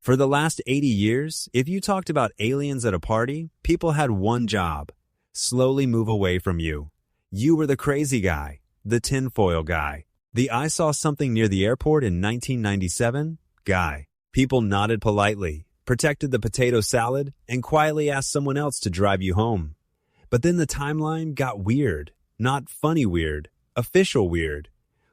For the last 80 years, if you talked about aliens at a party, people had one job: slowly move away from you. You were the crazy guy, the tinfoil guy, the "I saw something near the airport in 1997" guy. People nodded politely, protected the potato salad, and quietly asked someone else to drive you home. But then the timeline got weird. Not funny weird, official weird.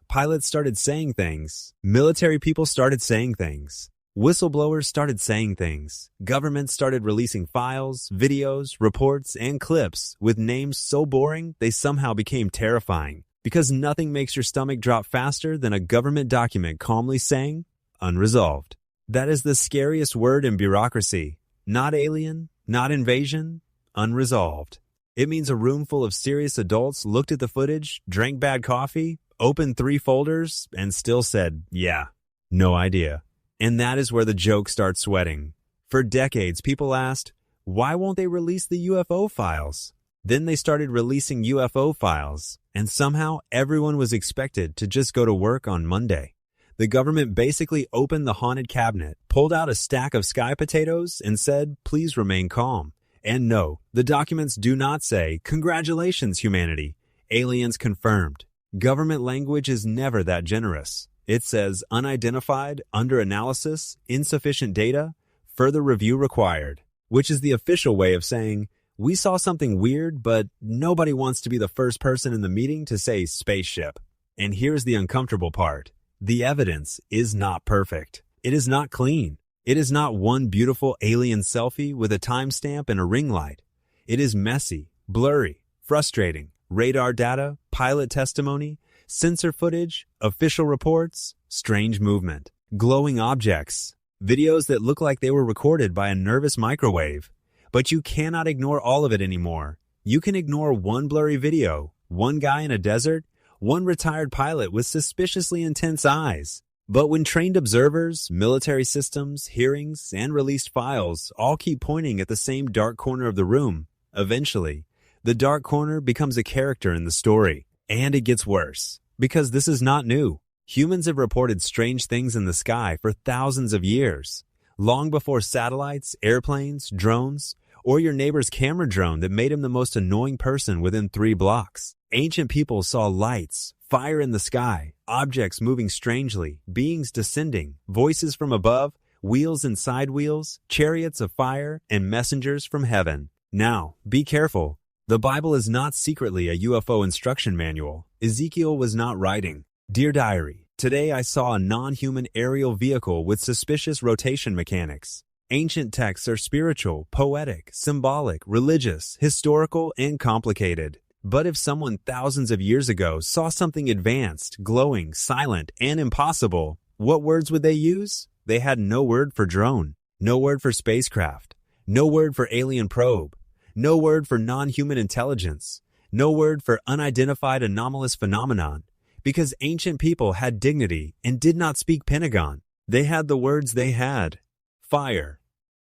Pilots started saying things. Military people started saying things. Whistleblowers started saying things. Governments started releasing files, videos, reports, and clips with names so boring they somehow became terrifying. Because nothing makes your stomach drop faster than a government document calmly saying, "Unresolved." That is the scariest word in bureaucracy. Not alien, not invasion, unresolved. It means a room full of serious adults looked at the footage, drank bad coffee, opened 3 folders, and still said, "Yeah, no idea." And that is where the joke starts sweating. For decades, people asked, why won't they release the UFO files? Then they started releasing UFO files, and somehow everyone was expected to just go to work on Monday. The government basically opened the haunted cabinet, pulled out a stack of sky potatoes, and said, "Please remain calm." And no, the documents do not say, "Congratulations, humanity. Aliens confirmed." Government language is never that generous. It says unidentified, under analysis, insufficient data, further review required, which is the official way of saying, we saw something weird, but nobody wants to be the first person in the meeting to say spaceship. And here's the uncomfortable part. The evidence is not perfect. It is not clean. It is not one beautiful alien selfie with a timestamp and a ring light. It is messy, blurry, frustrating. Radar data, pilot testimony, sensor footage, official reports, strange movement, glowing objects, videos that look like they were recorded by a nervous microwave. But you cannot ignore all of it anymore. You can ignore one blurry video, one guy in a desert, one retired pilot with suspiciously intense eyes. But when trained observers, military systems, hearings, and released files all keep pointing at the same dark corner of the room, eventually, the dark corner becomes a character in the story. And it gets worse, because this is not new. Humans have reported strange things in the sky for thousands of years, long before satellites, airplanes, drones, or your neighbor's camera drone that made him the most annoying person within 3 blocks. Ancient people saw lights, fire in the sky, objects moving strangely, beings descending, voices from above, wheels inside wheels, chariots of fire, and messengers from heaven. Now, be careful. The Bible is not secretly a UFO instruction manual. Ezekiel was not writing, "Dear Diary, today I saw a non-human aerial vehicle with suspicious rotation mechanics." Ancient texts are spiritual, poetic, symbolic, religious, historical, and complicated. But if someone thousands of years ago saw something advanced, glowing, silent, and impossible, what words would they use? They had no word for drone, no word for spacecraft, no word for alien probe, no word for non-human intelligence, no word for unidentified anomalous phenomenon, because ancient people had dignity and did not speak Pentagon. They had the words they had: fire,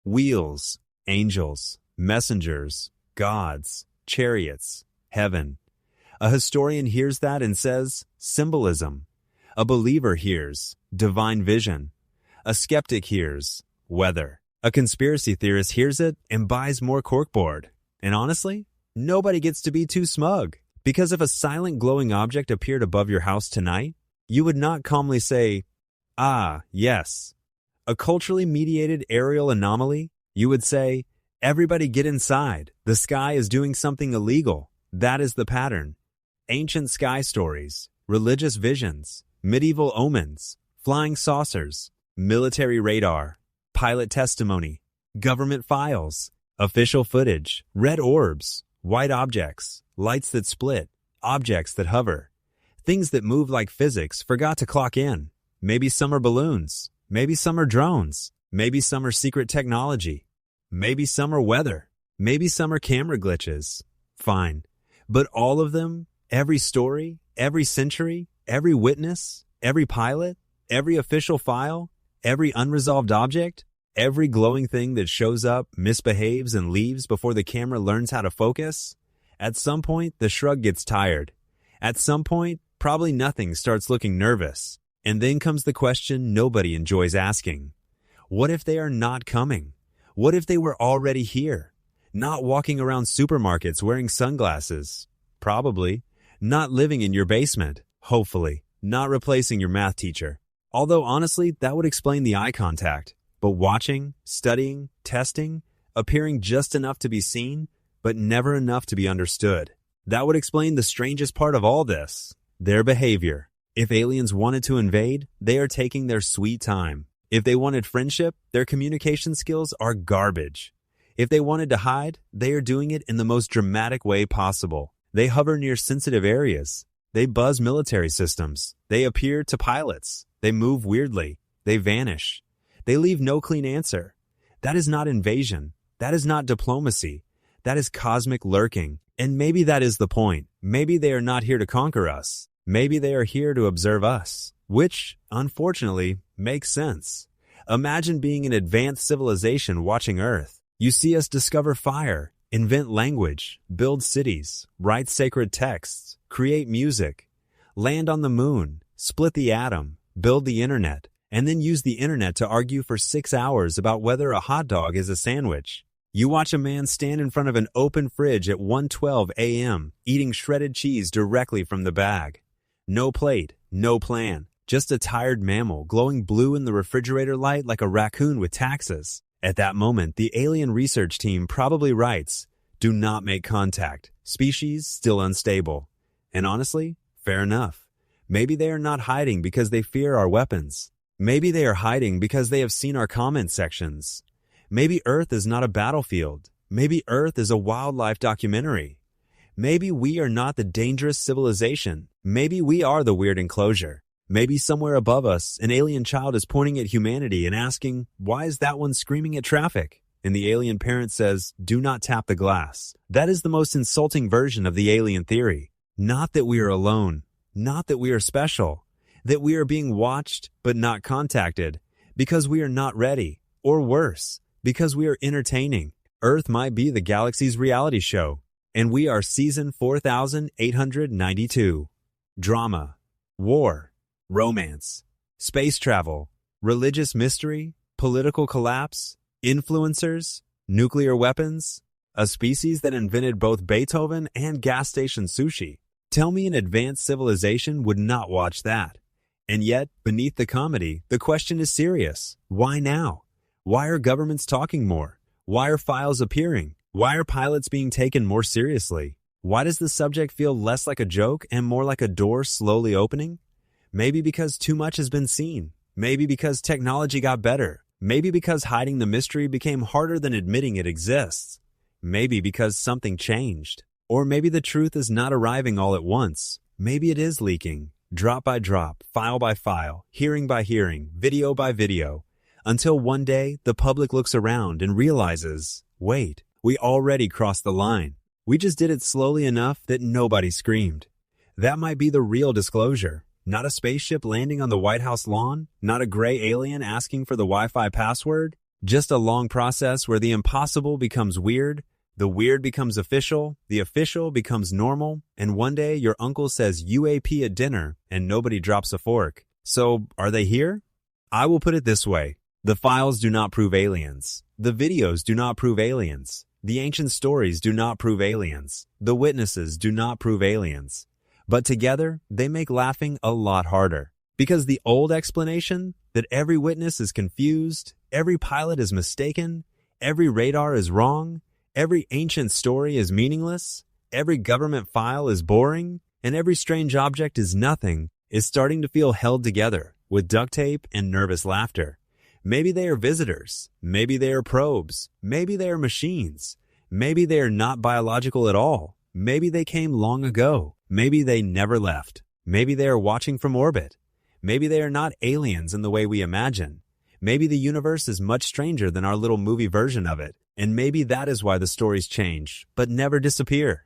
wheels, angels, messengers, gods, chariots, heaven. A historian hears that and says, symbolism. A believer hears, divine vision. A skeptic hears, weather. A conspiracy theorist hears it and buys more corkboard. And honestly, nobody gets to be too smug. Because if a silent glowing object appeared above your house tonight, you would not calmly say, "Ah, yes." A culturally mediated aerial anomaly, you would say, "Everybody get inside. The sky is doing something illegal." That is the pattern. Ancient sky stories, religious visions, medieval omens, flying saucers, military radar, pilot testimony, government files, official footage, red orbs, white objects, lights that split, objects that hover, things that move like physics forgot to clock in. Maybe some are balloons, maybe some are drones, maybe some are secret technology, maybe some are weather, maybe some are camera glitches. Fine. But all of them, every story, every century, every witness, every pilot, every official file, every unresolved object, every glowing thing that shows up, misbehaves, and leaves before the camera learns how to focus, at some point, the shrug gets tired. At some point, probably nothing starts looking nervous. And then comes the question nobody enjoys asking. What if they are not coming? What if they were already here? Not walking around supermarkets wearing sunglasses? Probably. Not living in your basement? Hopefully. Not replacing your math teacher. Although honestly, that would explain the eye contact. But watching, studying, testing, appearing just enough to be seen, but never enough to be understood. That would explain the strangest part of all this, their behavior. If aliens wanted to invade, they are taking their sweet time. If they wanted friendship, their communication skills are garbage. If they wanted to hide, they are doing it in the most dramatic way possible. They hover near sensitive areas. They buzz military systems. They appear to pilots. They move weirdly. They vanish. They leave no clean answer. That is not invasion. That is not diplomacy. That is cosmic lurking. And maybe that is the point. Maybe they are not here to conquer us. Maybe they are here to observe us, which, unfortunately, makes sense. Imagine being an advanced civilization watching Earth. You see us discover fire, invent language, build cities, write sacred texts, create music, land on the moon, split the atom, build the internet, and then use the internet to argue for 6 hours about whether a hot dog is a sandwich. You watch a man stand in front of an open fridge at 1:12 a.m., eating shredded cheese directly from the bag. No plate, no plan, just a tired mammal glowing blue in the refrigerator light like a raccoon with taxes. At that moment, the alien research team probably writes, "Do not make contact. Species still unstable." And honestly, fair enough. Maybe they are not hiding because they fear our weapons. Maybe they are hiding because they have seen our comment sections. Maybe Earth is not a battlefield. Maybe Earth is a wildlife documentary. Maybe we are not the dangerous civilization. Maybe we are the weird enclosure. Maybe somewhere above us, an alien child is pointing at humanity and asking, "Why is that one screaming at traffic?" And the alien parent says, "Do not tap the glass." That is the most insulting version of the alien theory. Not that we are alone. Not that we are special. That we are being watched but not contacted because we are not ready. Or worse, because we are entertaining. Earth might be the galaxy's reality show, and we are season 4892. Drama, war, romance, space travel, religious mystery, political collapse, influencers, nuclear weapons, a species that invented both Beethoven and gas station sushi. Tell me an advanced civilization would not watch that. And yet, beneath the comedy, the question is serious. Why now? Why are governments talking more? Why are files appearing? Why are pilots being taken more seriously? Why does the subject feel less like a joke and more like a door slowly opening? Maybe because too much has been seen. Maybe because technology got better. Maybe because hiding the mystery became harder than admitting it exists. Maybe because something changed. Or maybe the truth is not arriving all at once. Maybe it is leaking, drop by drop, file by file, hearing by hearing, video by video. Until one day, the public looks around and realizes, wait, we already crossed the line. We just did it slowly enough that nobody screamed. That might be the real disclosure. Not a spaceship landing on the White House lawn, not a gray alien asking for the Wi-Fi password, just a long process where the impossible becomes weird, the weird becomes official, the official becomes normal, and one day your uncle says UAP at dinner and nobody drops a fork. So, are they here? I will put it this way. The files do not prove aliens. The videos do not prove aliens. The ancient stories do not prove aliens. The witnesses do not prove aliens. But together, they make laughing a lot harder. Because the old explanation, that every witness is confused, every pilot is mistaken, every radar is wrong, every ancient story is meaningless, every government file is boring, and every strange object is nothing, is starting to feel held together with duct tape and nervous laughter. Maybe they are visitors. Maybe they are probes. Maybe they are machines. Maybe they are not biological at all. Maybe they came long ago. Maybe they never left. Maybe they are watching from orbit. Maybe they are not aliens in the way we imagine. Maybe the universe is much stranger than our little movie version of it. And maybe that is why the stories change, but never disappear.